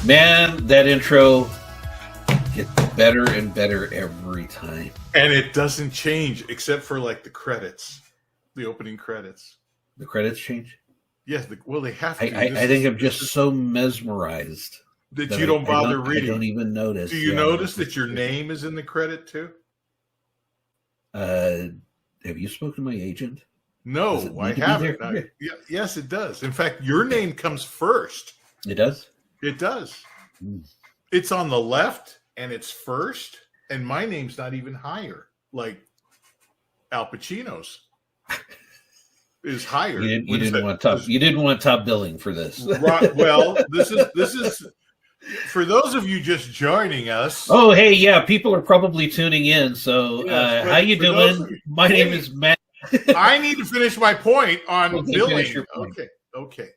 Man, that intro gets better and better every time. And it doesn't change except for like the credits, the opening credits. The credits change? Yes, well, they have to. I think I'm just so mesmerized that you don't bother reading. I don't even notice. Do you notice that your name is in the credit too? Have you spoken to my agent? No, I haven't. Yes, it does. In fact, your name comes first. It does? It does. It's on the left and it's first, and my name's not even higher. Like Al Pacino's is higher. You didn't want top billing for this. Right, well, this is for those of you just joining us. Oh, hey, yeah, people are probably tuning in. So, how you doing? My name is Matt. I need to finish my point on billing. Point. Okay.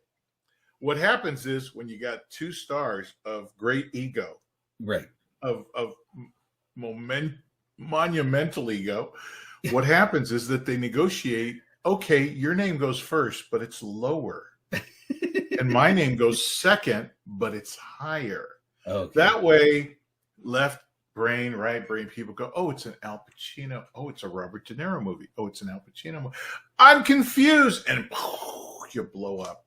What happens is when you got two stars of great ego, right, of monumental ego, what happens is that they negotiate. Okay, your name goes first, but it's lower, and my name goes second, but it's higher. Okay. That way, left brain, right brain, people go, oh, it's an Al Pacino. Oh, it's a Robert De Niro movie. Oh, it's an Al Pacino movie. I'm confused, and you blow up.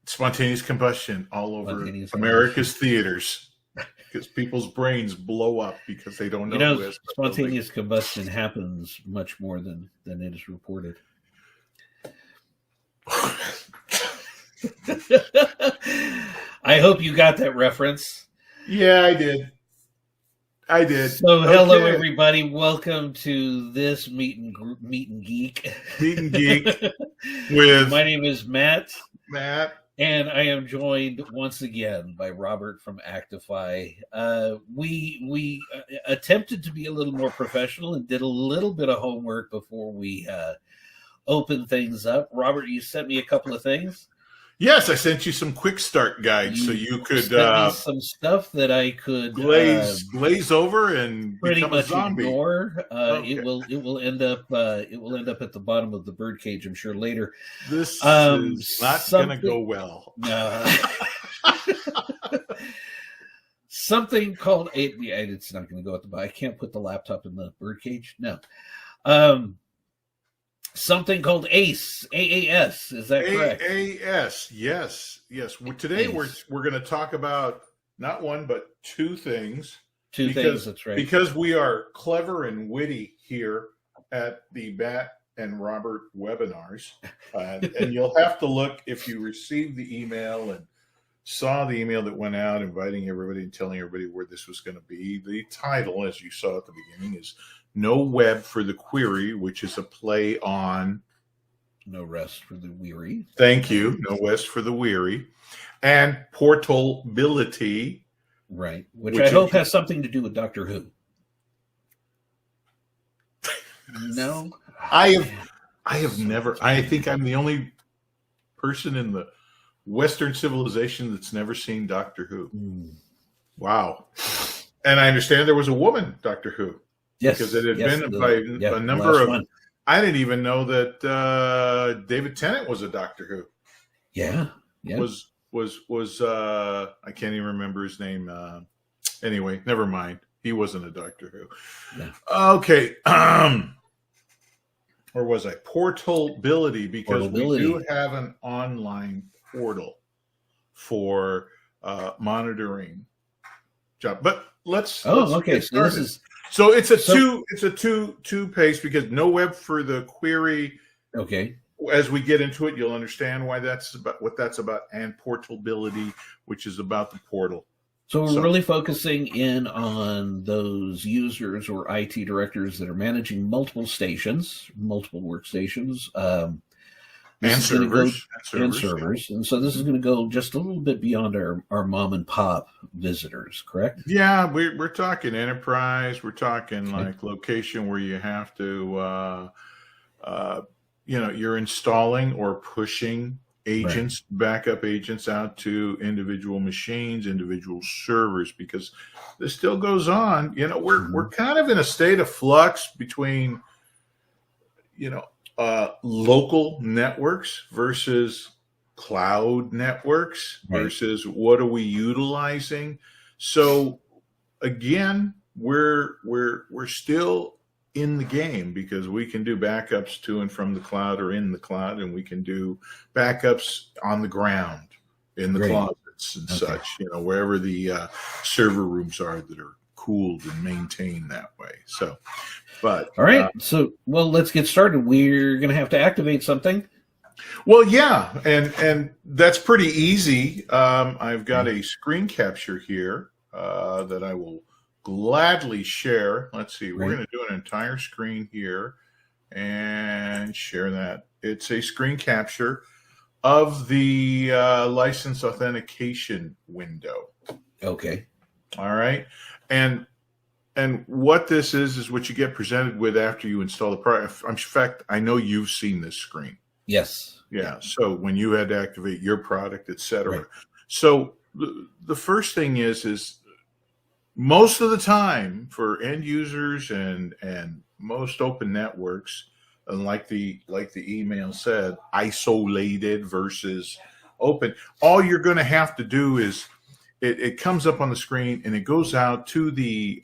Spontaneous combustion all over America's theaters because people's brains blow up because they don't know. Who is spontaneous combustion happens much more than it is reported. I hope you got that reference. Yeah, I did. So, hello everybody. Welcome to this meet and geek. With my name is Matt. And I am joined once again by Robert from Actify. We attempted to be a little more professional and did a little bit of homework before we opened things up. Robert, you sent me a couple of things. Yes, I sent you some quick start guides so you could send me some stuff that I could glaze over and pretty become much a zombie. Ignore. It will end up at the bottom of the birdcage, I'm sure later. This is not going to go well. Something called it's not going to go at the bottom. I can't put the laptop in the birdcage. No. Something called AAS. Is that correct? AAS. Yes. Well, today we're going to talk about not one but two things. Two things. That's right. Because we are clever and witty here at the Matt and Robert webinars, and you'll have to look if you received the email and saw the email that went out inviting everybody and telling everybody where this was going to be. The title, as you saw at the beginning, is No Web for the Query, which is a play on No Rest for the Weary. Thank you. No Rest for the Weary. And Portability. Right. Which I hope has something to do with Doctor Who. No. I have never. I think I'm the only person in the Western civilization that's never seen Doctor Who. Wow. And I understand there was a woman Doctor Who. Yes, because it had been by a number of. I didn't even know that David Tennant was a Doctor Who. Yeah. Was I can't even remember his name. Anyway, never mind. He wasn't a Doctor Who. Yeah. Okay. Or was I Portability? Because we do have an online portal for monitoring job. But let's okay. So this is. So it's a two pace because No Web for the Query. Okay. As we get into it, you'll understand why that's about what that's about, and Portability, which is about the portal. So we're really focusing in on those users or IT directors that are managing multiple stations, multiple workstations, and servers. And so this is going to go just a little bit beyond our mom and pop visitors, correct? Yeah, we're talking enterprise. We're talking like location where you have to, you're installing or pushing agents, backup agents out to individual machines, individual servers, because this still goes on. We're kind of in a state of flux between, local networks versus cloud networks Right. versus what are we utilizing. So again, we're still in the game because we can do backups to and from the cloud or in the cloud, and we can do backups on the ground in the Great. closets and such, wherever the server rooms are that are cooled and maintained that way. So, but all right. So, well, let's get started. We're going to have to activate something. Well, yeah, and that's pretty easy. I've got a screen capture here that I will gladly share. Let's see, we're going to do an entire screen here and share that. It's a screen capture of the license authentication window. Okay. All right, and what this is what you get presented with after you install the product. In fact, I know you've seen this screen. Yes. Yeah. So when you had to activate your product, et cetera. Right. So the first thing is most of the time for end users and most open networks, and like the email said, isolated versus open, all you're going to have to do is it comes up on the screen and it goes out to the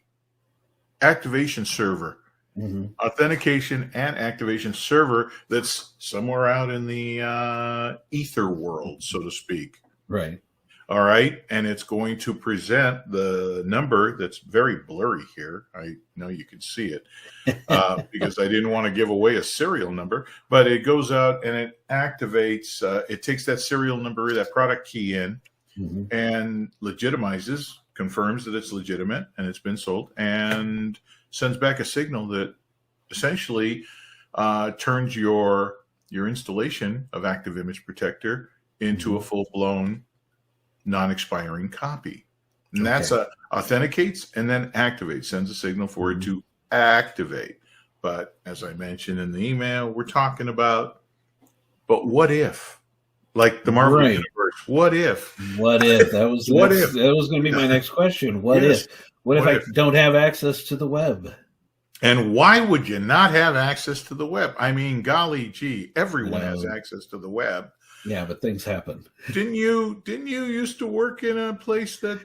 activation server. Mm-hmm. Authentication and activation server that's somewhere out in the ether world, so to speak. Right. All right. And it's going to present the number that's very blurry here. I know you can see it because I didn't want to give away a serial number, but it goes out and it activates. It takes that serial number, that product key in, and legitimizes, confirms that it's legitimate and it's been sold, and sends back a signal that essentially turns your installation of ActiveImage Protector into a full-blown non-expiring copy. And that's authenticates and then activates, sends a signal for it to activate. But as I mentioned in the email, we're talking about, but what if? Like the Marvel Universe, what if? What if? That was that was going to be my next question. What if? What if I don't have access to the web? And why would you not have access to the web? I mean, golly gee, everyone has access to the web. Yeah, but things happen. Didn't you used to work in a place that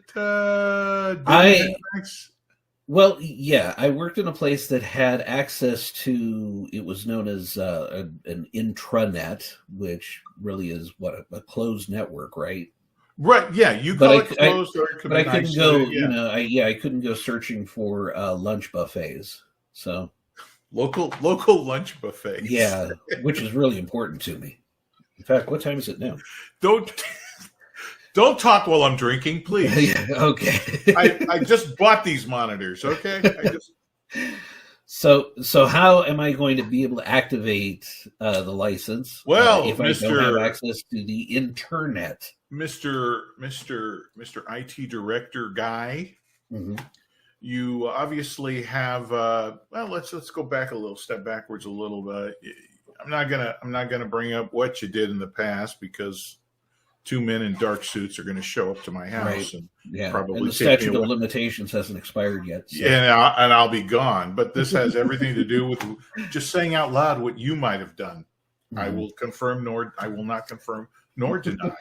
Well, yeah, I worked in a place that had access to, it was known as an intranet, which really is a closed network, right? Right. Yeah, you call it closed, or it could be I couldn't go. Yeah. I couldn't go searching for lunch buffets. So local lunch buffets. Yeah, which is really important to me. In fact, what time is it now? Don't talk while I'm drinking, please. Okay. I just bought these monitors. Okay. So how am I going to be able to activate the license? Well, if I don't have access to the internet, Mr. IT director guy, you obviously have. Well, let's go back a little step backwards a little bit. I'm not gonna bring up what you did in the past because two men in dark suits are going to show up to my house and probably and the statute of limitations hasn't expired yet. So. Yeah, and I'll be gone. But this has everything to do with just saying out loud what you might have done. I will confirm, nor I will not confirm, nor deny.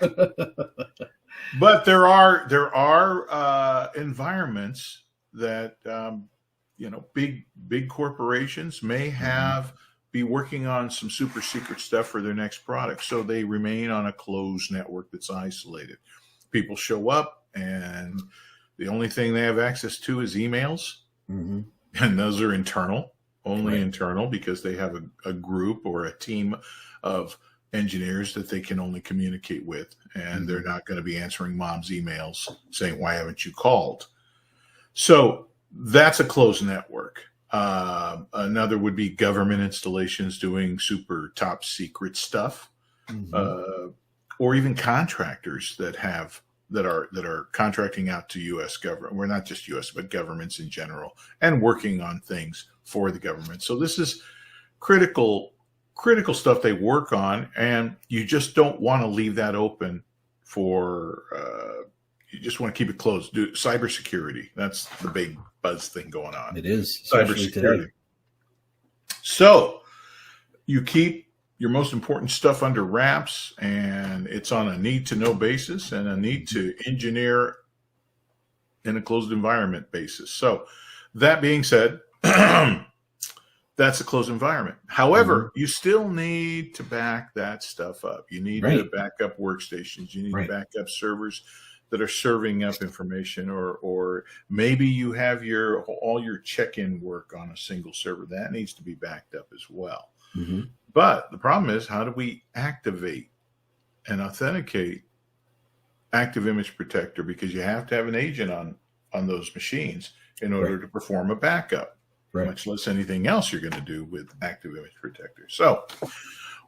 But there are environments that big corporations may have. Be working on some super secret stuff for their next product. So they remain on a closed network that's isolated. People show up and the only thing they have access to is emails. And those are internal, only internal, because they have a group or a team of engineers that they can only communicate with. And they're not going to be answering mom's emails saying, why haven't you called? So that's a closed network. Another would be government installations doing super top secret stuff, or even contractors that are contracting out to U.S. government. We're not just U.S., but governments in general, and working on things for the government. So this is critical stuff they work on, and you just don't want to leave that open for. You just want to keep it closed. Do cybersecurity. That's the big buzz thing going on. It is cybersecurity. So you keep your most important stuff under wraps, and it's on a need to know basis and a need to engineer in a closed environment basis. So that being said, that's a closed environment. However, you still need to back that stuff up. You need to back up workstations. You need to back up servers that are serving up information, or maybe you have all your check-in work on a single server. That needs to be backed up as well. But the problem is, how do we activate and authenticate ActiveImage Protector? Because you have to have an agent on those machines in order to perform a backup, much less anything else you're going to do with ActiveImage Protector. So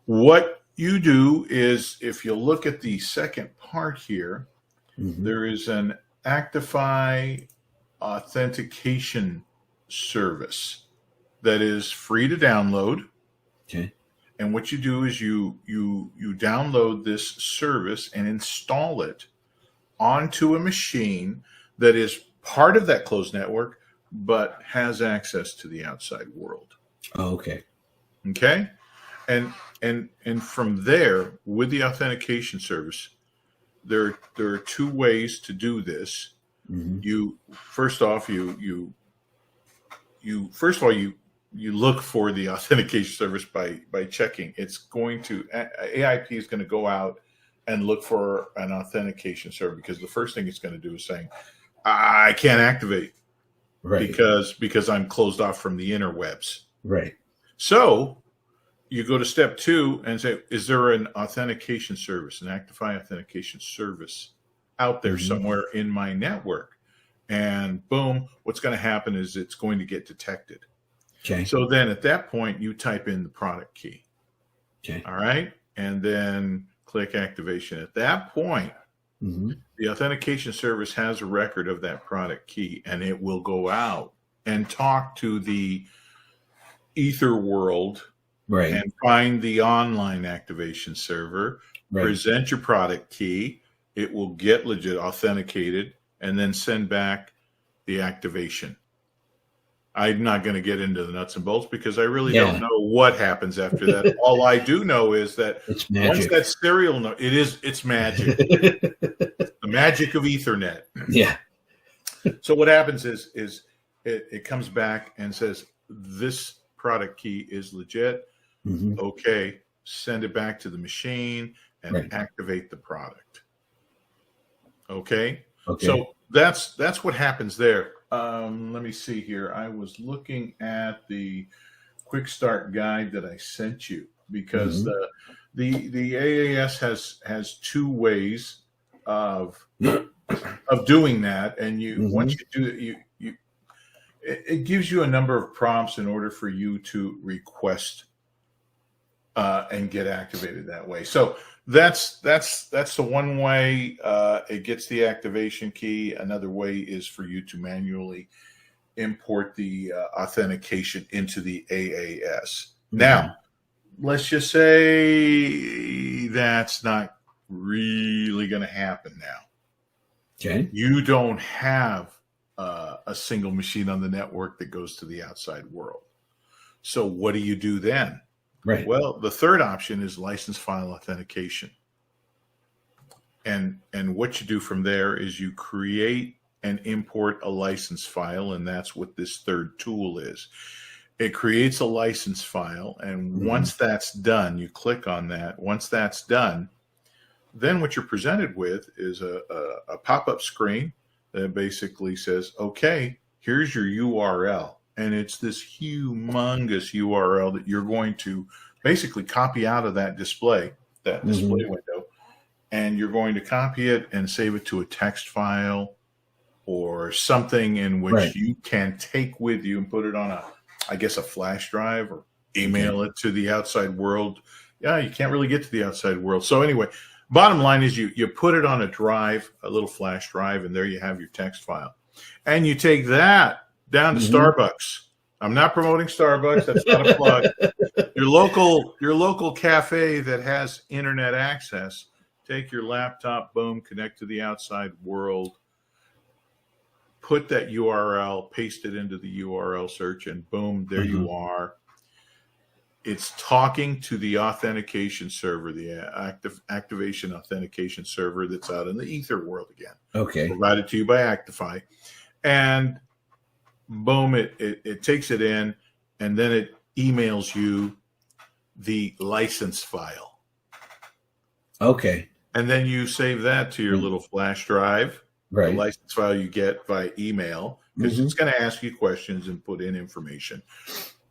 what you do is, if you look at the second part here, there is an Actify authentication service that is free to download. Okay. And what you do is you download this service and install it onto a machine that is part of that closed network, but has access to the outside world. Oh, okay. Okay. And from there, with the authentication service, there are two ways to do this. You first of all you look for the authentication service by checking. It's going to, AIP is going to go out and look for an authentication server, because the first thing it's going to do is saying, I can't activate because I'm closed off from the interwebs. Right. So you go to step 2 and say, is there an authentication service, an Actify authentication service out there somewhere in my network? And boom, what's going to happen is it's going to get detected. Okay. So then at that point, you type in the product key. Okay. All right. And then click activation. At that point, the authentication service has a record of that product key, and it will go out and talk to the ether world and find the online activation server, present your product key. It will get legit authenticated and then send back the activation. I'm not going to get into the nuts and bolts because I really don't know what happens after that. All I do know is that once that serial it's magic. The magic of Ethernet. Yeah. So what happens is it comes back and says, this product key is legit. Okay, send it back to the machine and activate the product. Okay. So that's what happens there. Let me see here. I was looking at the quick start guide that I sent you, because the AAS has two ways of doing that, and once you do it, it gives you a number of prompts in order for you to request and get activated that way. So that's the one way it gets the activation key. Another way is for you to manually import the authentication into the AAS. Now, let's just say that's not really going to happen now. Okay. You don't have a single machine on the network that goes to the outside world. So what do you do then? Right. Well, the third option is license file authentication. And what you do from there is you create and import a license file, and that's what this third tool is. It creates a license file, and once that's done, you click on that. Once that's done, then what you're presented with is a pop-up screen that basically says, okay, here's your URL. And it's this humongous URL that you're going to basically copy out of that display window. And you're going to copy it and save it to a text file or something in which you can take with you and put it on a flash drive, or email it to the outside world. Yeah, you can't really get to the outside world. So anyway, bottom line is you put it on a drive, a little flash drive, and there you have your text file. And you take that down to Starbucks. I'm not promoting Starbucks. That's not a plug. Your local cafe that has internet access. Take your laptop, boom, connect to the outside world. Put that URL, paste it into the URL search, and boom, there you are. it's talking to the authentication server, the activation authentication server that's out in the ether world again. Okay. Provided to you by Actify. And boom, it takes it in, and then it emails you the license file. Okay. And then you save that to your little flash drive, right. The license file you get by email, because it's going to ask you questions and put in information.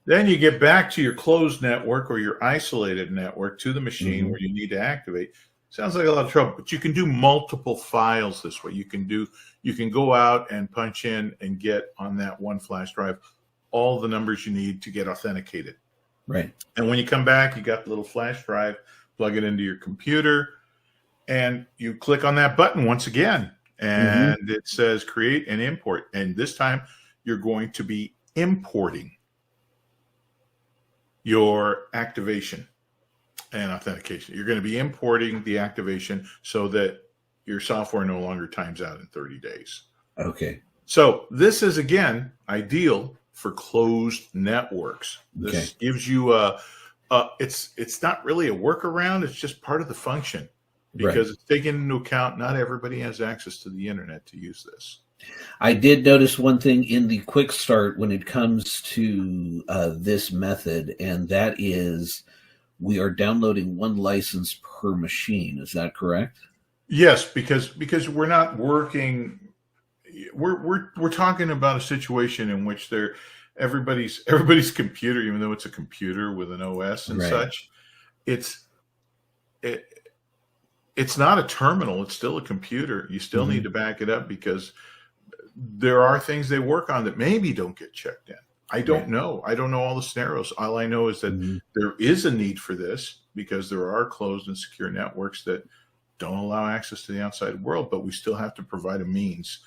Then you get back to your closed network or your isolated network to the machine where you need to activate. Sounds like a lot of trouble, but you can do multiple files this way. You can go out and punch in and get on that one flash drive all the numbers you need to get authenticated. Right. And when you come back, you got the little flash drive, plug it into your computer, and you click on that button once again, and it says create and import. And this time you're going to be importing your activation and authentication. You're going to be importing the activation so that your software no longer times out in 30 days. Okay. So this is, again, ideal for closed networks. This gives you it's not really a workaround. It's just part of the function, because it's taken into account not everybody has access to the internet to use this. I did notice one thing in the quick start when it comes to this method, and that is we are downloading one license per machine. Is that correct? Yes, because we're not working. We're talking about a situation in which everybody's computer, even though it's a computer with an OS and such, it's not a terminal. It's still a computer. You still need to back it up, because there are things they work on that maybe don't get checked in. I don't know. I don't know all the scenarios. All I know is that there is a need for this, because there are closed and secure networks that don't allow access to the outside world, but we still have to provide a means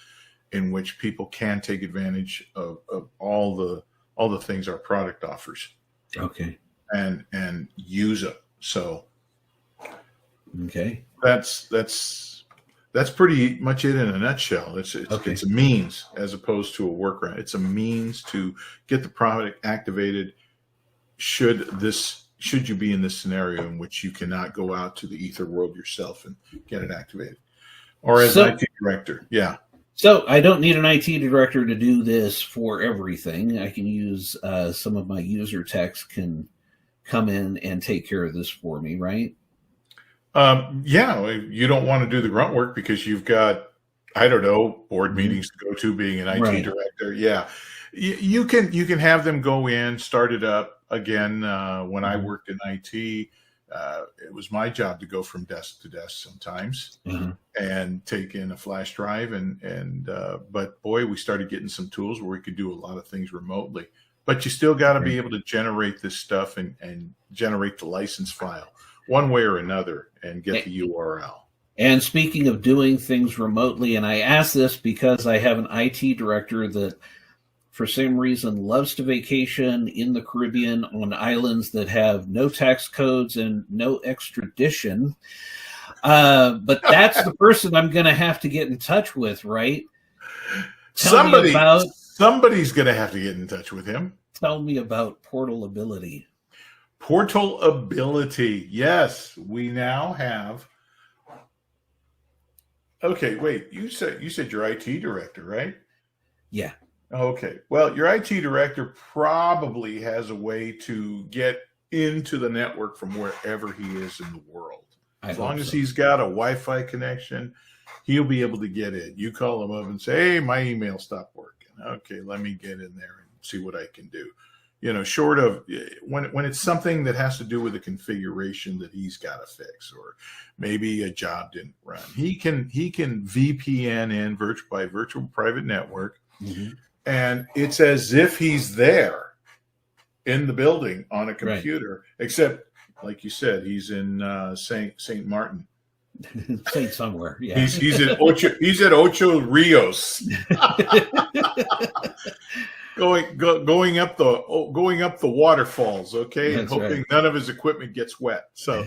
in which people can take advantage of all the things our product offers. Okay. And use it. So okay. That's pretty much it in a nutshell. It's a means as opposed to a workaround. It's a means to get the product activated should you be in this scenario in which you cannot go out to the ether world yourself and get it activated. Or as an IT director. Yeah. So I don't need an IT director to do this for everything. I can use some of my user techs can come in and take care of this for me, right? Yeah, you don't want to do the grunt work because you've got, I don't know, board meetings to go to, being an IT director. Yeah, you can have them go in, start it up again. When I worked in IT, it was my job to go from desk to desk sometimes and take in a flash drive. But boy, we started getting some tools where we could do a lot of things remotely. But you still got to be able to generate this stuff and generate the license file one way or another and get the URL. And speaking of doing things remotely, and I ask this because I have an IT director that for some reason loves to vacation in the Caribbean on islands that have no tax codes and no extradition. But that's the person I'm going to have to get in touch with, right? Somebody's going to have to get in touch with him. Tell me about Portal-bility. Portal-bility. Yes, we now have. Okay, wait. You said you're IT director, right? Yeah. Okay. Well, your IT director probably has a way to get into the network from wherever he is in the world. As long as he's got a Wi-Fi connection, he'll be able to get in. You call him up and say, "Hey, my email stopped working." Okay, let me get in there and see what I can do. Short of when it's something that has to do with a configuration that he's got to fix, or maybe a job didn't run, he can VPN in by virtual private network, and it's as if he's there in the building on a computer, except, like you said, he's in Saint Martin. Saint somewhere, yeah. He's at Ocho Rios. Going up the waterfalls, okay, and hoping none of his equipment gets wet. So,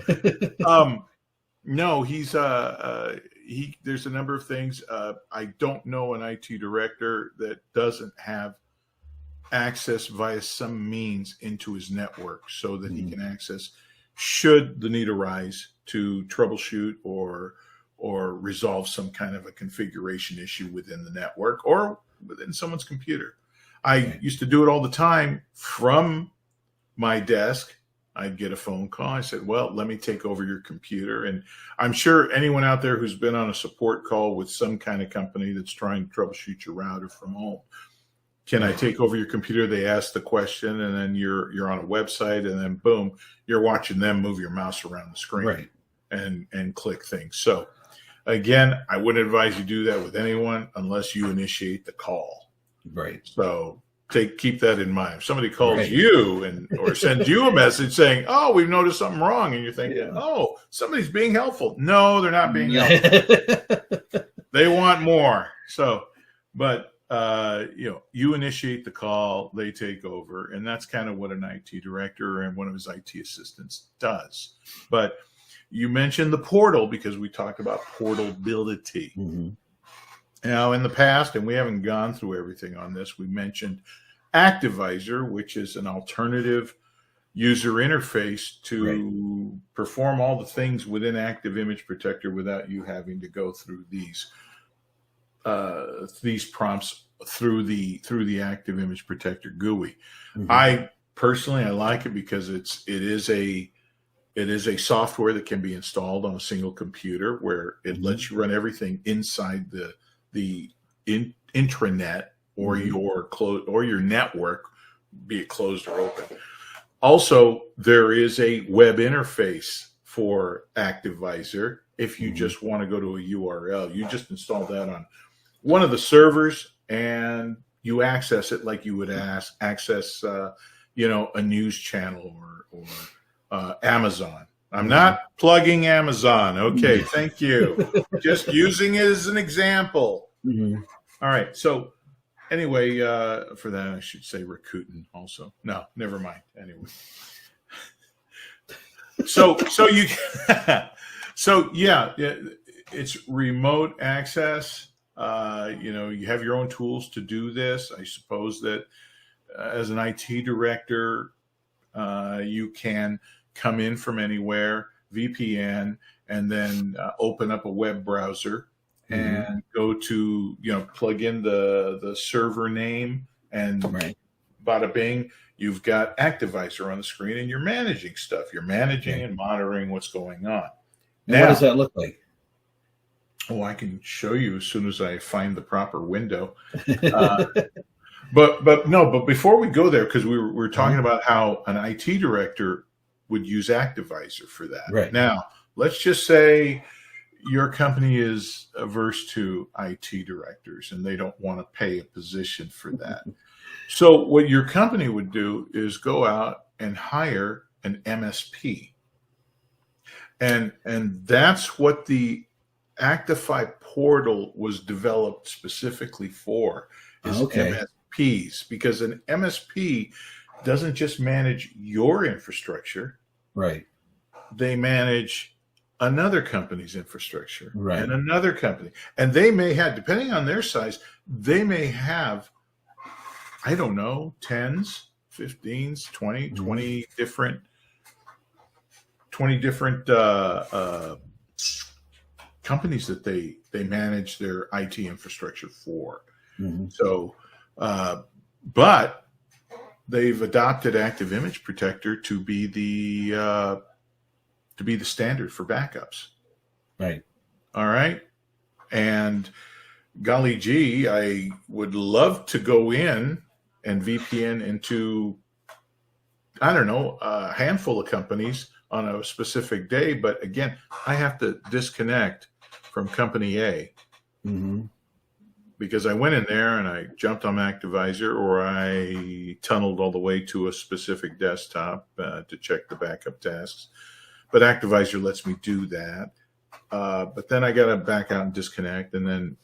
no, he's there's a number of things. I don't know an IT director that doesn't have access via some means into his network so that he can access should the need arise to troubleshoot or resolve some kind of a configuration issue within the network or within someone's computer. I used to do it all the time from my desk. I'd get a phone call. I said, well, let me take over your computer. And I'm sure anyone out there who's been on a support call with some kind of company that's trying to troubleshoot your router from home, can I take over your computer? They ask the question, and then you're on a website, and then boom, you're watching them move your mouse around the screen and click things. So again, I wouldn't advise you do that with anyone unless you initiate the call. Right. So keep that in mind. If somebody calls you or sends you a message saying, "Oh, we've noticed something wrong," and you're thinking, "Oh, somebody's being helpful." No, they're not being helpful. They want more. So, but you initiate the call, they take over, and that's kind of what an IT director and one of his IT assistants does. But you mentioned the portal because we talked about portability. Now, in the past, and we haven't gone through everything on this, we mentioned ActiveImage, which is an alternative user interface to perform all the things within ActiveImage Protector without you having to go through these prompts through the ActiveImage Protector GUI. I personally like it because it is a software that can be installed on a single computer where it lets you run everything inside the intranet or your network, be it closed or open. Also, there is a web interface for ActiveImage. If you just want to go to a URL, you just install that on one of the servers and you access it like you would access a news channel or Amazon. I'm not plugging Amazon. Okay, thank you. Just using it as an example. All right. So anyway, for that, I should say Rakuten also. No, never mind. Anyway. So it's remote access. You have your own tools to do this. I suppose that as an IT director, you can come in from anywhere, VPN, and then open up a web browser and go to, plug in the server name and bada bing, you've got ActiveImage on the screen and you're managing stuff. You're managing and monitoring what's going on. Now, what does that look like? Oh, I can show you as soon as I find the proper window. But before we go there, because we were talking about how an IT director would use ActiveImage for that. Right. Now, let's just say your company is averse to IT directors and they don't want to pay a position for that. So what your company would do is go out and hire an MSP. And that's what the Actify Portal was developed specifically for, is MSPs, because an MSP doesn't just manage your infrastructure. Right. They manage another company's infrastructure and another company. And they may have, depending on their size, they may have, I don't know, 10s, 15s, 20 different companies that they manage their IT infrastructure for. So, but they've adopted ActiveImage Protector to be the standard for backups. Right. All right. And golly gee, I would love to go in and VPN into, I don't know, a handful of companies on a specific day. But again, I have to disconnect from company A. Because I went in there and I jumped on ActiveImage, or I tunneled all the way to a specific desktop to check the backup tasks. But ActiveImage lets me do that. But then I got to back out and disconnect and then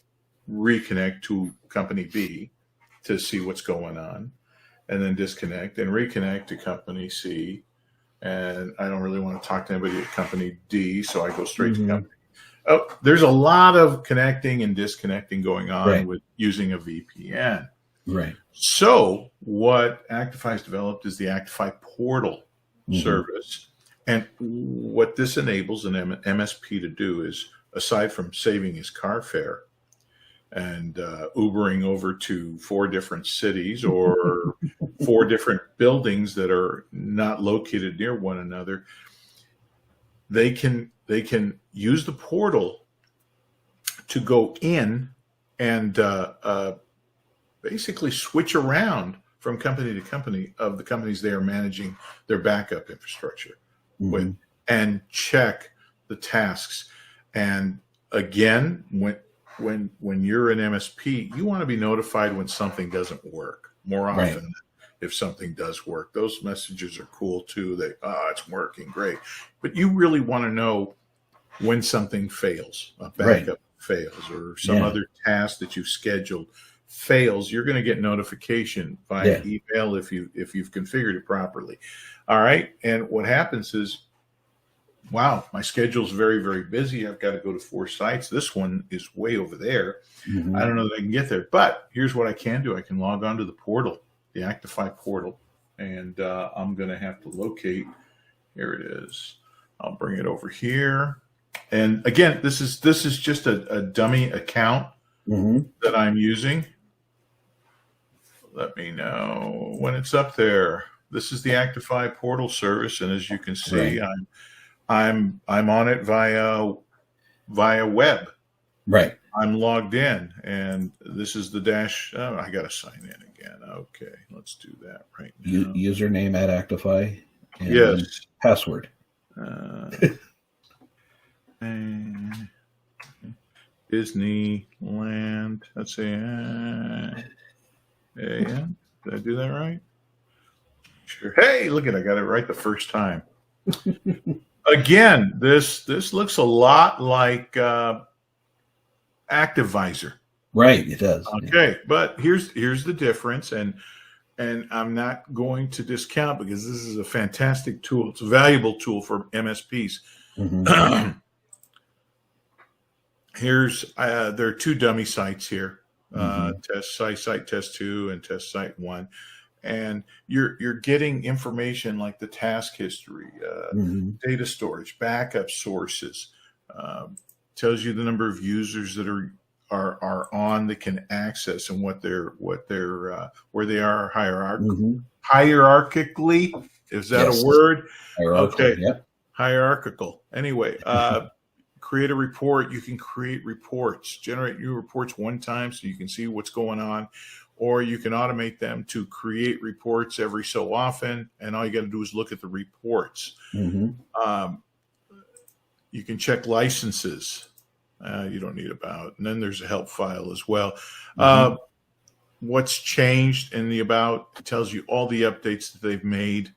reconnect to company B to see what's going on, and then disconnect and reconnect to company C. And I don't really want to talk to anybody at company D, so I go straight to company. Oh, there's a lot of connecting and disconnecting going on with using a VPN. Right. So what Actify has developed is the Actify Portal service. And what this enables an MSP to do is, aside from saving his car fare and Ubering over to 4 different cities or 4 different buildings that are not located near one another, they can use the portal to go in and basically switch around from company to company of the companies they are managing their backup infrastructure with, and check the tasks. And again, when you're an MSP, you want to be notified when something doesn't work more often. Right. If something does work, those messages are cool too. It's working, great. But you really want to know when something fails, a backup fails, or some other task that you've scheduled fails. You're going to get notification via email if you've configured it properly. All right. And what happens is, wow, my schedule's very, very busy. I've got to go to 4 sites. This one is way over there. I don't know that I can get there, but here's what I can do. I can log on to the portal, the Actify Portal, and I'm going to have to locate. Here it is. I'll bring it over here. And again, this is just a dummy account that I'm using. Let me know when it's up there. This is the Actify Portal service, and as you can see, I'm on it via web. Right. I'm logged in, and this is the dash. Oh, I got to sign in again. Okay, let's do that right now. Username at Actify. And yes. Password. And Disneyland. Let's see. Yeah. Did I do that right? Sure. Hey, look at it. I got it right the first time. Again, this looks a lot like ActiveVisor. Right, it does. Okay, but here's the difference, and I'm not going to discount, because this is a fantastic tool. It's a valuable tool for MSPs. Here's there are 2 dummy sites here. Test site test 2 and test site 1, and you're getting information like the task history, data storage, backup sources, tells you the number of users that are on that can access, and what they're where they are hierarchically. Is that a word? Okay, hierarchical. Anyway. Create a report. You can create reports, generate new reports one time so you can see what's going on, or you can automate them to create reports every so often, and all you got to do is look at the reports. You can check licenses. You don't need about, and then there's a help file as well. What's changed in the about tells you all the updates that they've made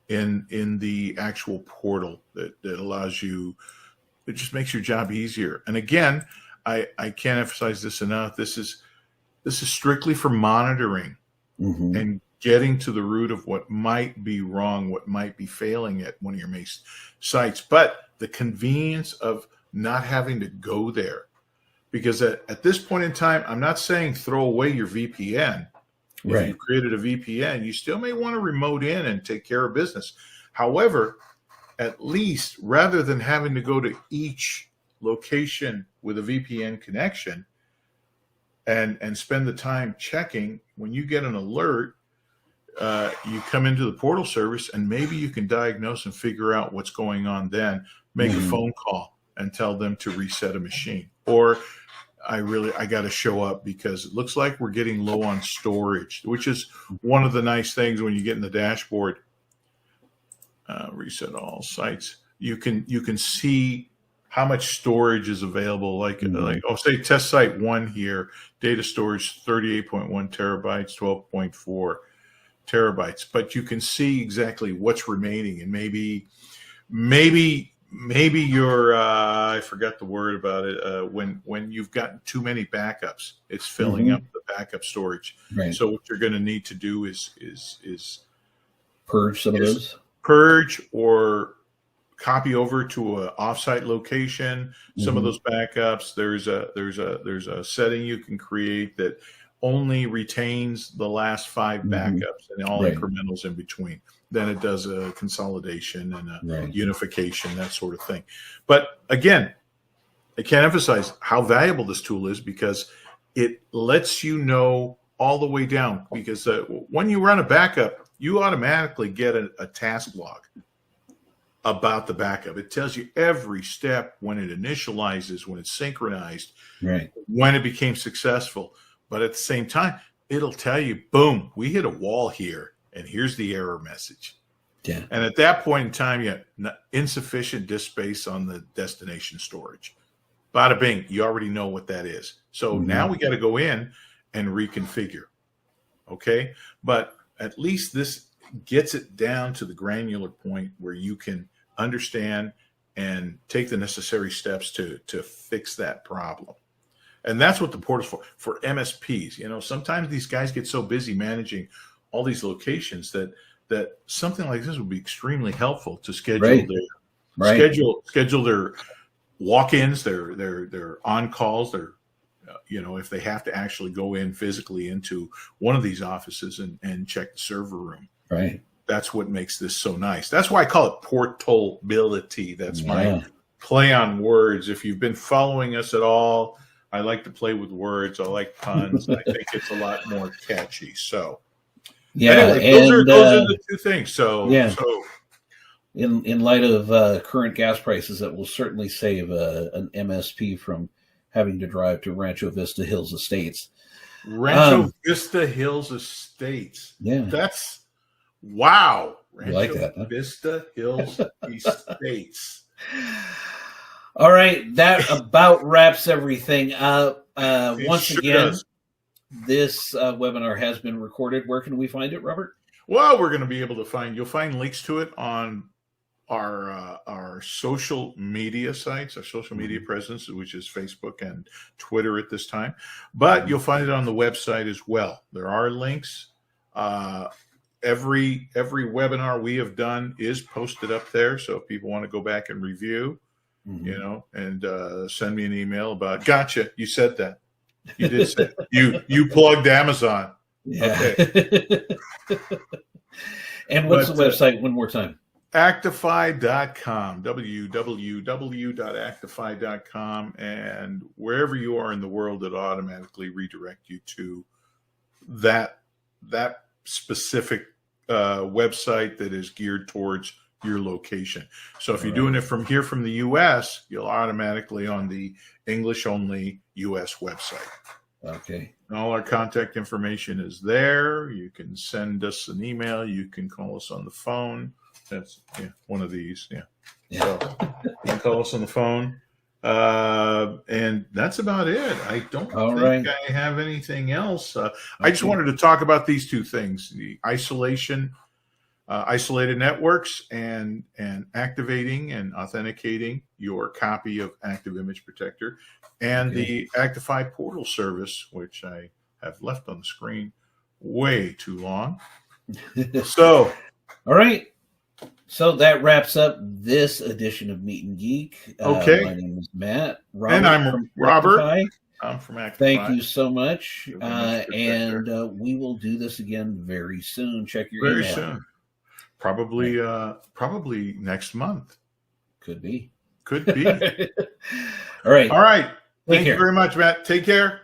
in the actual portal that allows you. It just makes your job easier. And again, I can't emphasize this enough. This is strictly for monitoring and getting to the root of what might be wrong, what might be failing at one of your main sites. But the convenience of not having to go there, because at this point in time, I'm not saying throw away your VPN. If you created a VPN, you still may want to remote in and take care of business. However, at least, rather than having to go to each location with a VPN connection and spend the time checking, when you get an alert, you come into the portal service, and maybe you can diagnose and figure out what's going on, then make a phone call and tell them to reset a machine. Or I got to show up because it looks like we're getting low on storage, which is one of the nice things when you get in the dashboard. Reset all sites. You can see how much storage is available. Like say test site 1 here, data storage 38.1 terabytes, 12.4 terabytes. But you can see exactly what's remaining, and maybe you're I forgot the word about it. When you've gotten too many backups, it's filling up the backup storage. Right. So what you're going to need to do is purge some of those. Purge or copy over to an offsite location. Some of those backups, there's a setting you can create that only retains the last 5 backups and all Right. incrementals in between. Then it does a consolidation and a unification, that sort of thing. But again, I can't emphasize how valuable this tool is, because it lets you know all the way down. Because when you run a backup, you automatically get a task log about the backup. It tells you every step, when it initializes, when it's synchronized, when it became successful. But at the same time, it'll tell you, boom, we hit a wall here, and here's the error message. Yeah. And at that point in time, you have insufficient disk space on the destination storage. Bada bing, you already know what that is. So now we got to go in and reconfigure. Okay? But at least this gets it down to the granular point where you can understand and take the necessary steps to fix that problem. And that's what the portal's for MSPs. You know, sometimes these guys get so busy managing all these locations that something like this would be extremely helpful to schedule schedule their walk-ins, their on-calls, their if they have to actually go in physically into one of these offices and check the server room. Right. That's what makes this so nice. That's why I call it Portability. That's my play on words. If you've been following us at all, I like to play with words. I like puns. I think it's a lot more catchy. So, anyway, those are the two things. So, in light of current gas prices, that will certainly save an MSP from having to drive to Rancho Vista Hills Estates. Rancho Vista Hills Estates. Yeah, that's wow. Rancho like that, huh? Vista Hills Estates. All right, that about wraps everything up. Once again, this webinar has been recorded. Where can we find it, Robert? Well, we're going to be able to you'll find links to it on our social media sites, our social media presence, which is Facebook and Twitter at this time. But you'll find it on the website as well. There are links. Every webinar we have done is posted up there. So if people want to go back and review, and send me an email about, gotcha, you said that. You did say you plugged Amazon. Yeah. Okay. And what's the website one more time? Actify.com, www.actify.com, and wherever you are in the world, it automatically redirect you to that specific website that is geared towards your location. So if you're doing it from here from the US, you'll automatically on the English only US website. Okay. And all our contact information is there. You can send us an email. You can call us on the phone. That's one of these. Yeah. So you can call us on the phone. And that's about it. I don't think I have anything else. I just wanted to talk about these two things: the isolated networks and activating and authenticating your copy of ActiveImage Protector, and the Actify Portal service, which I have left on the screen way too long. So, all right. So that wraps up this edition of Meet and Geek. Okay. My name is Matt. And I'm Robert. I'm from Actify. Thank you so much. And we will do this again very soon. Check your email. Very soon. Probably next month. Could be. Could be. All right. All right. Thank you very much, Matt. Take care.